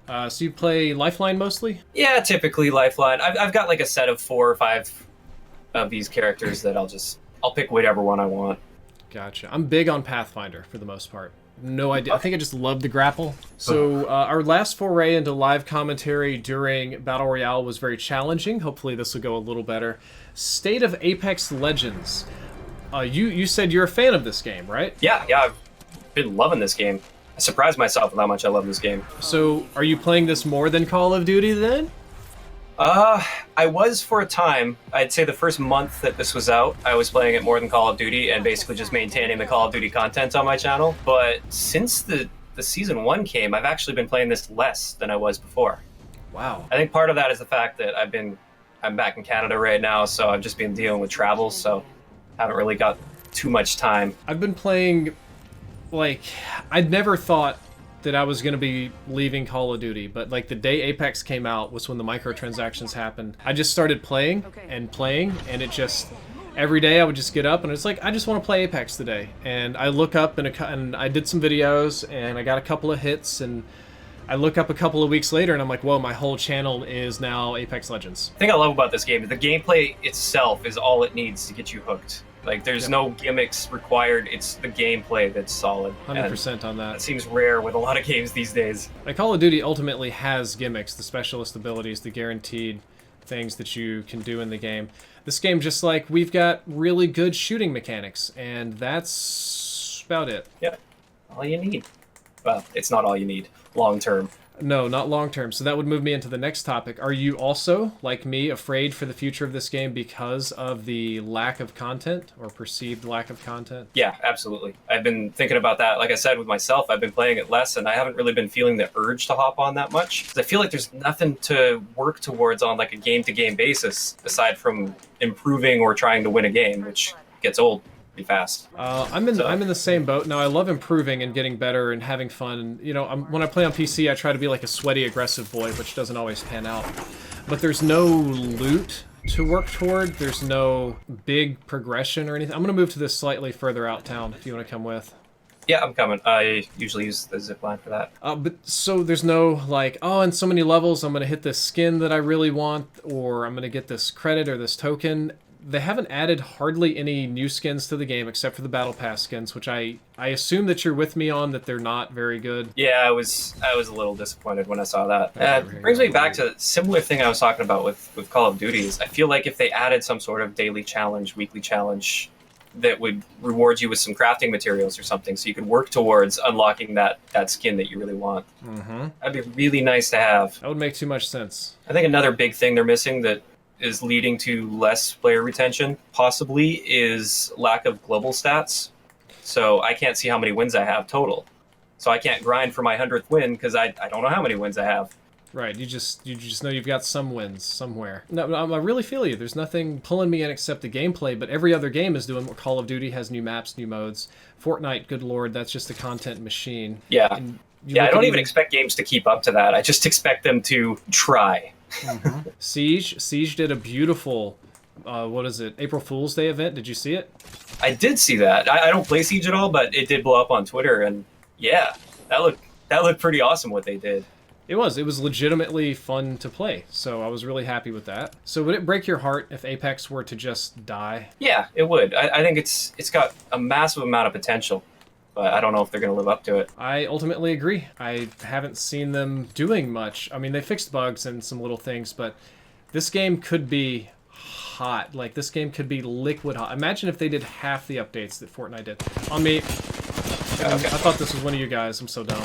So you play Lifeline mostly? Yeah, typically Lifeline. I've got like a set of 4 or 5 of these characters that I'll pick whatever one I want. Gotcha. I'm big on Pathfinder for the most part. No idea. I think I just love the grapple. So our last foray into live commentary during Battle Royale was very challenging. Hopefully this will go a little better. State of Apex Legends. You said you're a fan of this game, right? Yeah, I've been loving this game. I surprised myself with how much I love this game. So are you playing this more than Call of Duty then? I was for a time. I'd say the first month that this was out, I was playing it more than Call of Duty and basically just maintaining the Call of Duty content on my channel. But since the Season 1 came, I've actually been playing this less than I was before. Wow. I think part of that is the fact that I'm back in Canada right now, so I've just been dealing with travel, so haven't really got too much time. I've been playing, like, I'd never thought that I was going to be leaving Call of Duty, but like the day Apex came out was when the microtransactions happened. I just started playing, and it just, every day I would just get up and it's like, I just want to play Apex today. And I look up and I did some videos and I got a couple of hits, and I look up a couple of weeks later and I'm like, whoa, my whole channel is now Apex Legends. The thing I love about this game is the gameplay itself is all it needs to get you hooked. Like, there's no gimmicks required. It's the gameplay that's solid. 100% on that. That seems rare with a lot of games these days. Like, Call of Duty ultimately has gimmicks, the specialist abilities, the guaranteed things that you can do in the game. This game, just like, we've got really good shooting mechanics, and that's about it. Yeah, all you need. Well, it's not all you need, long term. No, not long term. So that would move me into the next topic. Are you also, like me, afraid for the future of this game because of the lack of content, or perceived lack of content? Yeah, absolutely. I've been thinking about that. Like I said, with myself, I've been playing it less, and I haven't really been feeling the urge to hop on that much. 'Cause I feel like there's nothing to work towards on like a game-to-game basis, aside from improving or trying to win a game, which gets old fast. I'm in the same boat. Now, I love improving and getting better and having fun. And, you know, when I play on PC, I try to be like a sweaty, aggressive boy, which doesn't always pan out. But there's no loot to work toward. There's no big progression or anything. I'm going to move to this slightly further out town if you want to come with. Yeah, I'm coming. I usually use the zipline for that. But so there's no like, oh, in so many levels, I'm going to hit this skin that I really want, or I'm going to get this credit or this token. They haven't added hardly any new skins to the game except for the Battle Pass skins, which I assume that you're with me on, that they're not very good. Yeah, I was a little disappointed when I saw that. Brings me back to a similar thing I was talking about with Call of Duty. Is I feel like if they added some sort of daily challenge, weekly challenge that would reward you with some crafting materials or something, so you could work towards unlocking that skin that you really want. Mm-hmm. That'd be really nice to have. That would make too much sense. I think another big thing they're missing that is leading to less player retention, possibly, is lack of global stats. So I can't see how many wins I have total. So I can't grind for my 100th win because I don't know how many wins I have. Right, you just know you've got some wins somewhere. No, I really feel you. There's nothing pulling me in except the gameplay, but every other game is doing what Call of Duty has: new maps, new modes. Fortnite, good lord, that's just a content machine. Yeah. I don't even expect games to keep up to that. I just expect them to try. Mm-hmm. Siege did a beautiful, what is it, April Fool's Day event. Did you see it? I did see that. I don't play Siege at all, but it did blow up on Twitter, and yeah, that looked pretty awesome what they did. It was legitimately fun to play, so I was really happy with that. So would it break your heart if Apex were to just die? Yeah, it would. I think it's got a massive amount of potential, but I don't know if they're going to live up to it. I ultimately agree. I haven't seen them doing much. I mean, they fixed bugs and some little things, but this game could be hot. Like, this game could be liquid hot. Imagine if they did half the updates that Fortnite did. On me. Okay. I thought this was one of you guys. I'm so dumb.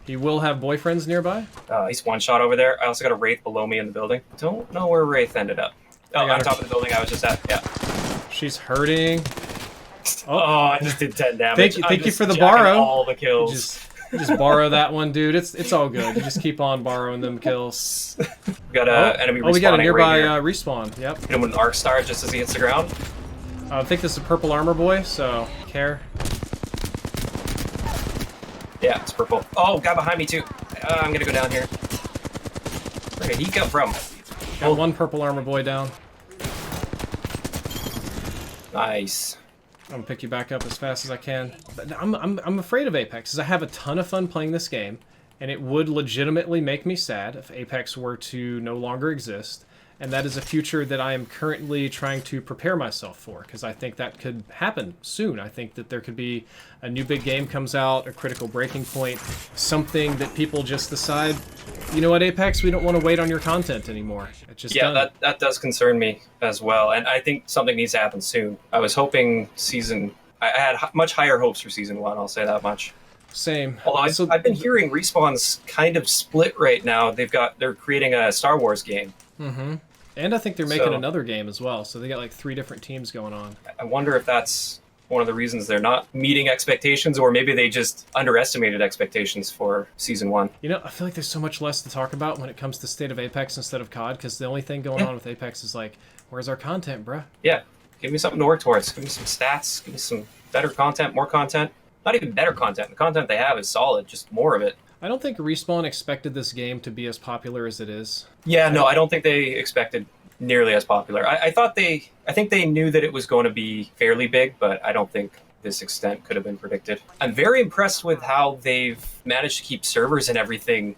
He will have boyfriends nearby? He's one shot over there. I also got a Wraith below me in the building. Don't know where Wraith ended up. Oh, on top of the building I was just at. Yeah. She's hurting. Oh, I just did 10 damage. Thank you for the borrow. All the kills. Just borrow that one, dude. It's all good. You just keep on borrowing them kills. We got an enemy respawning. Oh, we got a nearby right respawn. Yep. Hit him with an arc star just as he hits the ground. I think this is a purple armor boy, so care. Yeah, it's purple. Oh, guy behind me too. I'm gonna go down here. Where did he come from? Got one purple armor boy down. Nice. I'm gonna pick you back up as fast as I can. But I'm afraid of Apex, because I have a ton of fun playing this game, and it would legitimately make me sad if Apex were to no longer exist. And that is a future that I am currently trying to prepare myself for, because I think that could happen soon. I think that there could be a new big game comes out, a critical breaking point, something that people just decide, you know what, Apex, we don't want to wait on your content anymore. It's just done. that does concern me as well, and I think something needs to happen soon. I was hoping I had much higher hopes for season 1. I'll say that much. Same. Although I've been hearing Respawn's kind of split right now. They're creating a Star Wars game. Mm-hmm. And I think they're making another game as well. So they got like 3 different teams going on. I wonder if that's one of the reasons they're not meeting expectations, or maybe they just underestimated expectations for season 1. You know, I feel like there's so much less to talk about when it comes to State of Apex instead of COD, because the only thing going on with Apex is like, where's our content, bruh? Yeah, give me something to work towards. Give me some stats. Give me some better content, more content. Not even better content. The content they have is solid, just more of it. I don't think Respawn expected this game to be as popular as it is. Yeah, no, I don't think they expected nearly as popular. I think they knew that it was going to be fairly big, but I don't think this extent could have been predicted. I'm very impressed with how they've managed to keep servers and everything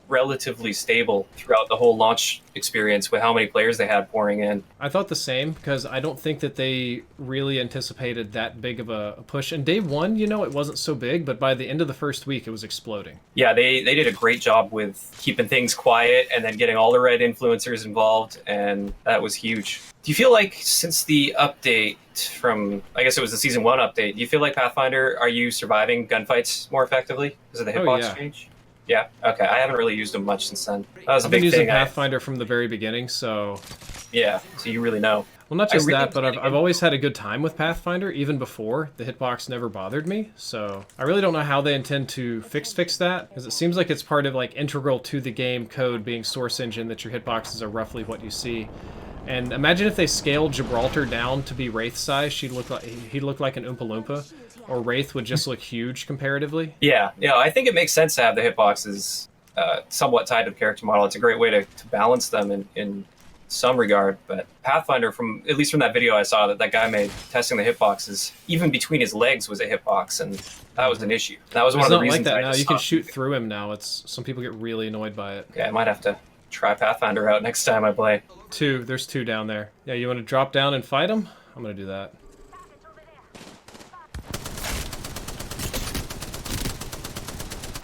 relatively stable throughout the whole launch experience with how many players they had pouring in. I thought the same, because I don't think that they really anticipated that big of a push. And day 1, you know, it wasn't so big, but by the end of the first week, it was exploding. Yeah, they did a great job with keeping things quiet and then getting all the right influencers involved, and that was huge. Do you feel like since the update from, I guess it was the Season 1 update, do you feel like Pathfinder, are you surviving gunfights more effectively because of the hitbox change? Yeah, okay. I haven't really used them much since then. That was a big thing. I've been using Pathfinder from the very beginning, so... Yeah, so you really know. Well, not just that, but I've always had a good time with Pathfinder, even before. The hitbox never bothered me, so... I really don't know how they intend to fix that, because it seems like it's part of, like, integral to the game code being Source Engine, that your hitboxes are roughly what you see. And imagine if they scaled Gibraltar down to be Wraith size. He'd look like an Oompa Loompa. Or Wraith would just look huge comparatively. Yeah, I think it makes sense to have the hitboxes somewhat tied to the character model. It's a great way to balance them in some regard. But Pathfinder, at least from that video I saw that guy made testing the hitboxes, even between his legs was a hitbox, and that was an issue. That was one of the reasons. It's not like that now. You can shoot through him now. Some people get really annoyed by it. Okay, I might have to try Pathfinder out next time I play. There's 2 down there. Yeah, you want to drop down and fight them? I'm gonna do that.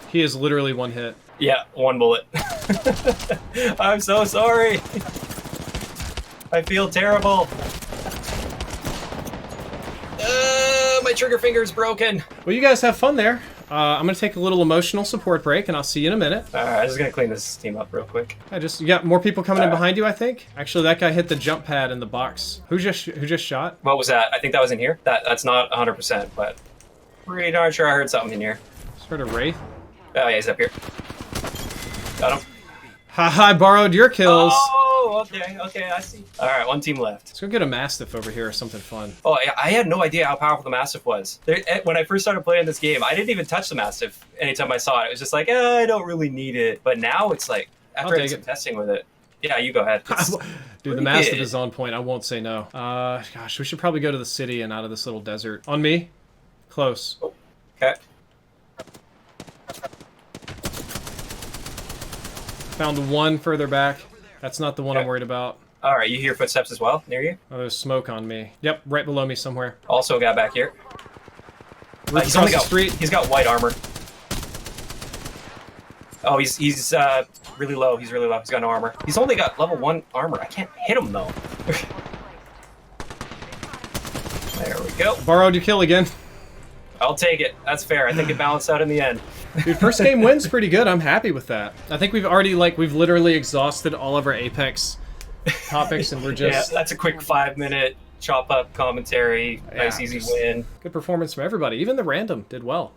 He is literally 1 hit. Yeah, 1 bullet. I'm so sorry. I feel terrible. My trigger finger is broken. Well, you guys have fun there. I'm going to take a little emotional support break, and I'll see you in a minute. Alright, I'm just going to clean this team up real quick. You got more people coming in behind you, I think? Actually, that guy hit the jump pad in the box. Who just shot? What was that? I think that was in here. That's not 100%, but pretty darn sure I heard something in here. Just heard a Wraith. Oh, yeah, he's up here. Got him. Haha, I borrowed your kills. Oh, okay, I see. All right, 1 team left. Let's go get a Mastiff over here or something fun. Oh, I had no idea how powerful the Mastiff was. When I first started playing this game, I didn't even touch the Mastiff anytime I saw it. It was just like, I don't really need it. But now it's like, after I did some testing with it. Yeah, you go ahead. Dude, the Mastiff is on point. I won't say no. Gosh, we should probably go to the city and out of this little desert. On me. Close. Oh, okay. Found 1 further back. That's not the one I'm worried about. All right, you hear footsteps as well near you? Oh, there's smoke on me. Yep, right below me somewhere. Also a guy back here. He's on the street. He's got white armor. Oh, he's really low. He's really low. He's got no armor. He's only got level 1 armor. I can't hit him though. There we go. Borrowed your kill again. I'll take it. That's fair. I think it balanced out in the end. Dude, first game win's pretty good. I'm happy with that. I think we've literally exhausted all of our Apex topics, and we're just... Yeah, that's a quick 5-minute chop-up commentary. Nice, easy win. Good performance from everybody. Even the random did well.